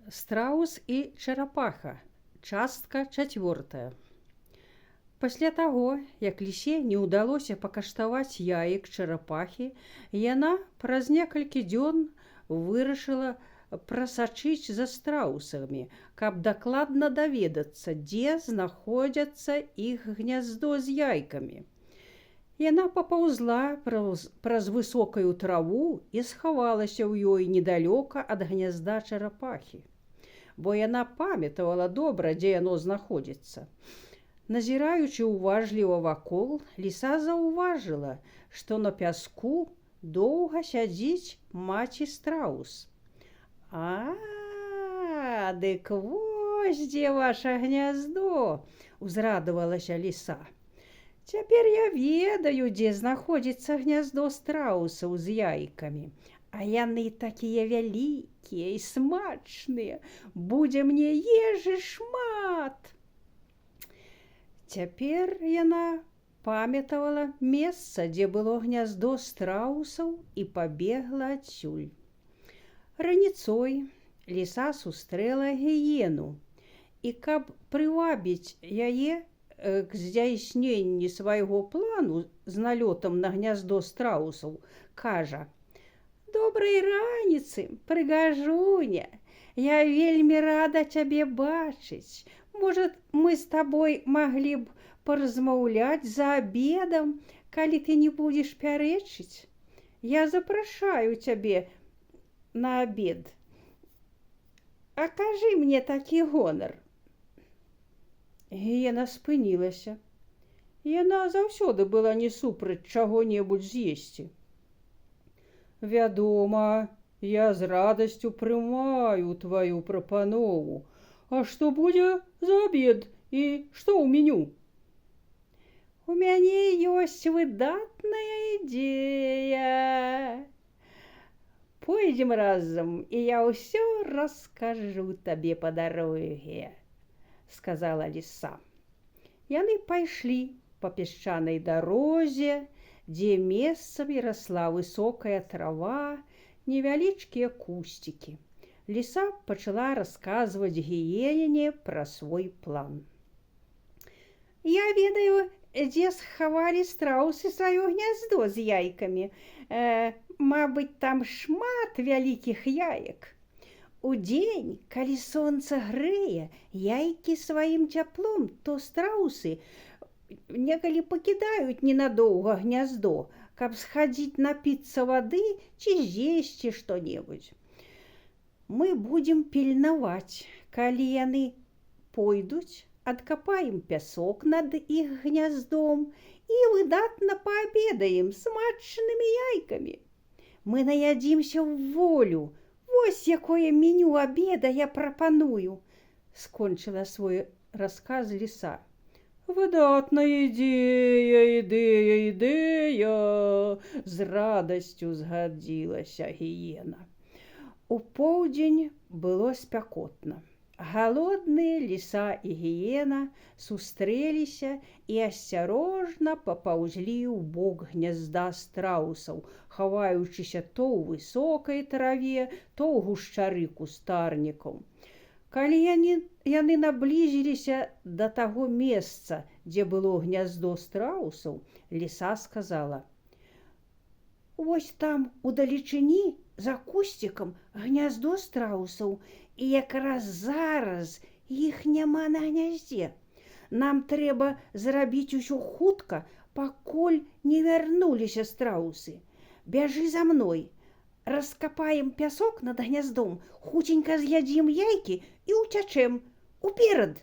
Страус і чарапаха. Частка 4. Пасля таго, як лісе не ўдалося пакаштаваць яек чарапахі, яна праз некалькі дзён вырашыла прасачыць за страусамі, каб дакладна даведацца, дзе знаходзяцца іх гняздо з яйкамі. Яна папаўзла праз высокую траву і схавалася ў ёй недалёка ад гнязда чарапахі, бо яна памятавала добра, дзе яно знаходзіцца. Назіраючы ўважліва вакол, ліса заўважыла, што на пяску доўга сядзіць маці страус. Дык вось дзе ваша гняздо, узрадавалася ліса. Цяпер я ведаю, дзе знаходзіцца гняздо страусаў з яйкамі, а яны такія вялікія і смачныя, будзе мне ежы шмат. Цяпер яна памятавала месца, дзе было гняздо страусаў, і пабегла адсюль. Раніцой ліса сустрэла гіену, і каб прывабіць яе к здзяйсненні свайго плану з налётам на гняздо страусаў, кажа: «Добрай раніцы, прыгажуня, я вельмі рада цябе бачыць. Можа, мы з табой маглі б паразмаўляць за абедам, калі ты не будзеш пярэчыць? Я запрашаю цябе на абед. Акажы мне такі гонар». Гіена спынілася. Яна заўсёды была не супраць чаго-небудзь з'есці. «Вядома, я з радасцю прымаю тваю прапанову. А што будзе за абед і што ў меню?» «У мяне ёсць выдатная ідэя. Пойдзем разам, і я ўсё раскажу табе па дарозе», — сказала ліса. Яны пайшлі па пясчанай дарозе, дзе месцамі расла высокая трава, невялічкія кусцікі. Ліса пачала расказваць гіене пра свой план. «Я ведаю, дзе схавалі страусы сваё гняздо з яйкамі. Мабыць, там шмат вялікіх яек. Удзень, калі сонца грэе яйкі сваім цяплом, то страусы некалі пакідаюць ненадоўга гняздо, каб схадзіць напіцца вады ці з'есці што-небудзь. Мы будзем пільнаваць, калі яны пойдуць, адкапаем пясок над іх гняздом і выдатна паабедаем смачнымі яйкамі. Мы наядзімся ў волю. Вось якое меню абеда я прапаную», — скончыла свой расказ ліса. «Выдатная ідэя, з радасцю згадзілася гіена. У поўдзень было спякотна. Галодныя ліса і гіена сустрэліся і асцярожна папаўзлі ў бок гнязда страусаў, хаваючыся то ў высокай траве, то ў гушчары кустарнікаў. Калі яны наблізіліся да таго месца, дзе было гняздо страусаў, ліса сказала: «Вось там удалечыні за кусцікам гняздо страусаў, і якраз зараз іх няма на гняздзе. Нам трэба зрабіць усё хутка, пакуль не вярнуліся страусы. Бяжы за мной, раскапаем пясок над гняздом, хуценька з'ядзім яйкі і ўцячэм. Уперад!»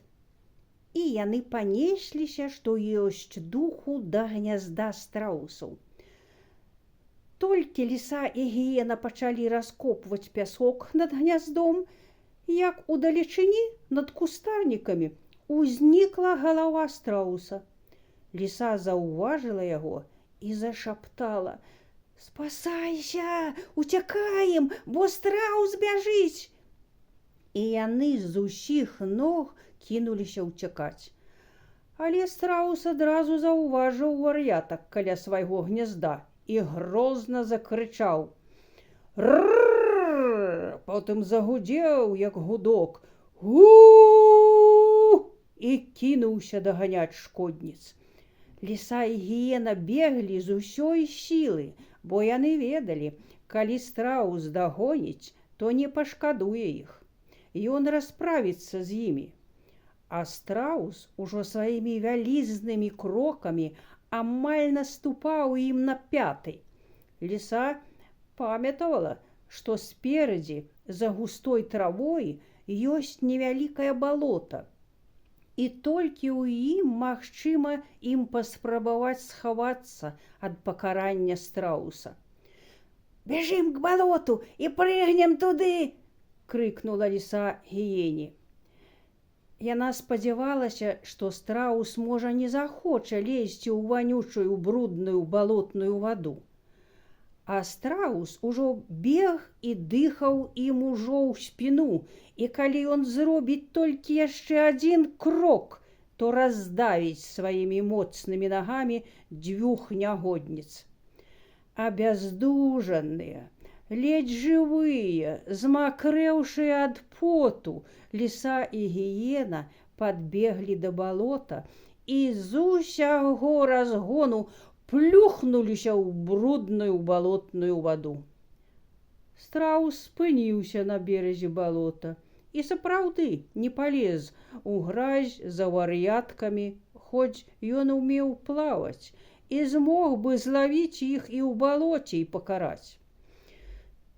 І яны панесліся, што ёсць духу, да гнязда страусаў. Толькі ліса і гіена пачалі раскопваць пясок над гняздом, як удалечыні над кустарнікамі узнікла галава страуса. Ліса заўважыла яго і зашаптала: «Спасайся, уцякаем, бо страус бяжыць!» І яны з усіх ног кінуліся ўцякаць. Але страус адразу заўважыў вар'ятак каля свайго гнязда і грозна закрычаў: «Ррррр! потым загудзеў, як гудок, гу, і кінуўся даганяць шкодніц. Ліса і гіена беглі з усёй сілы, бо яны ведалі, калі страус дагоніць, то не пашкадуе іх. Ён расправіцца з імі. А страус ужо сваімі вялізнымі крокамі амаль наступаў ім на пяты. Ліса памятавала, што сперадзі за густой травой ёсць невялікае балота, і толькі ў ім магчыма ім паспрабаваць схавацца ад пакарання страуса. «Бежим к балоту і прыгнем туды!» — крыкнула ліса гіене. Яна спадзявалася, што страус, можа, не захоча лезці ў ванючую брудную балотную ваду. А страус ужо бег і дыхаў ім ужо ў спіну, і калі ён зробіць толькі яшчэ адзін крок, то раздавіць сваімі моцнымі нагамі дзвюх нягодніц. А бяздужаныя, ледзь жывыя, змакрэўшыя ад поту, ліса і гіена падбеглі да балота і з усяго разгону плюхнуліся ў брудную балотную ваду. Страус спыніўся на беразе балота і сапраўды не палез у гразь за вар'яткамі, хоць ён умеў плаваць і змог бы злавіць іх і ў балоце і пакараць.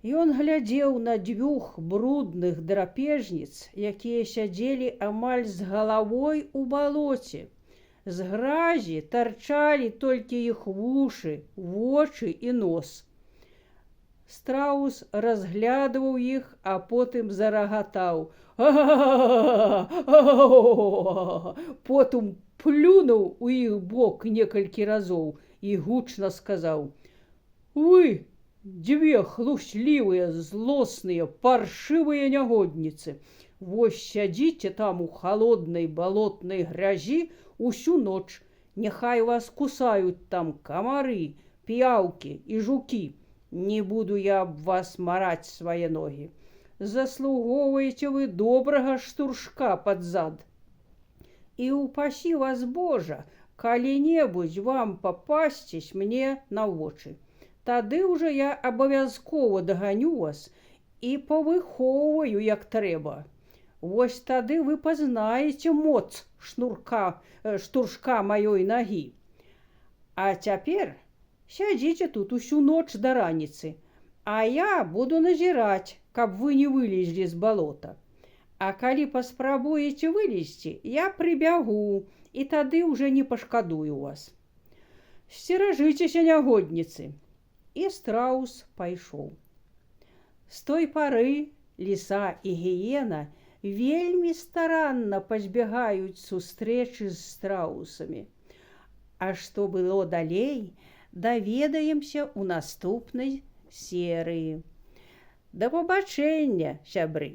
Ён глядзеў на дзвюх брудных драпежніц, якія сядзелі амаль з галавой у балоце. З гразі тарчалі толькі іх вушы, вочы і нос. Страус разглядваў іх, а потым зарагатаў. Потым плюнуў у іх бок некалькі разоў і гучна сказаў: «Вы, дзве хлуслівыя, злосныя, паршывыя нягодніцы, вось сядзіце там у халоднай балотнай гразі усю ноч, няхай вас кусаюць там камары, піяўкі і жукі. Не буду я аб вас мараць свае ногі. Заслугоўваеце вы добрага штуршка пад зад. І упасі вас Божа, калі-небудзь вам папасцісь мне на вочы. Тады ўжо я абавязкова даганю вас і павыхоўваю як трэба. Вось тады вы пазнаеце моц штуршка маёй нагі. А цяпер сядзіце тут усю ноч да раніцы, а я буду назіраць, каб вы не вылезлі з балота. А калі паспрабуеце вылезці, я прыбягу, і тады ўжо не пашкадую вас. Сцеражыцеся, нягодніцы!» І страус пайшоў. З той пары ліса і гіена вельмі старанна пазбягаюць сустрэчы з страусамі. А што было далей, даведаемся ў наступнай серыі. Да пабачэння, сябры!